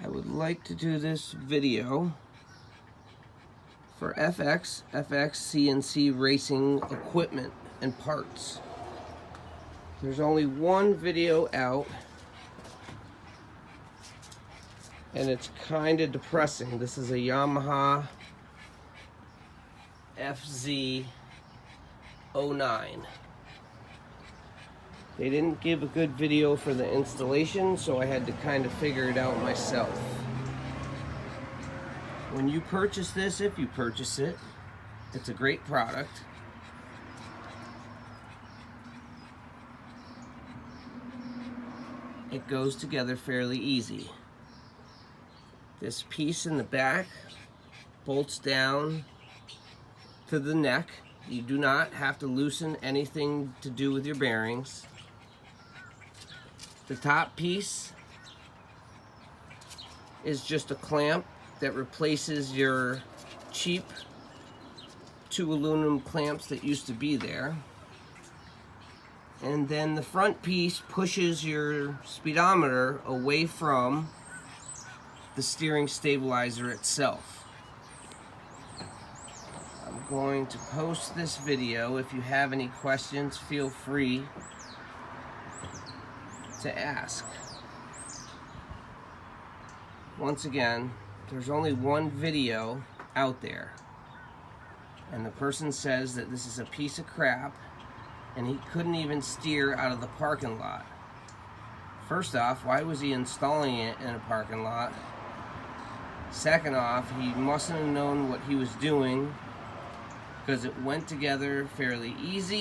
I would like to do this video for FX CNC racing equipment and parts. There's only one video out, and it's kind of depressing. This is a Yamaha FZ09. They didn't give a good video for the installation, so I had to kind of figure it out myself. When you purchase this, if you purchase it, it's a great product. It goes together fairly easy. This piece in the back bolts down to the neck. You do not have to loosen anything to do with your bearings. The top piece is just a clamp that replaces your cheap 2 aluminum clamps that used to be there. And then the front piece pushes your speedometer away from the steering stabilizer itself. I'm going to post this video. If you have any questions, feel free to ask. Once again, there's only one video out there, and the person says that this is a piece of crap and he couldn't even steer out of the parking lot. First off, why was he installing it in a parking lot? Second off, he mustn't have known what he was doing, because it went together fairly easy.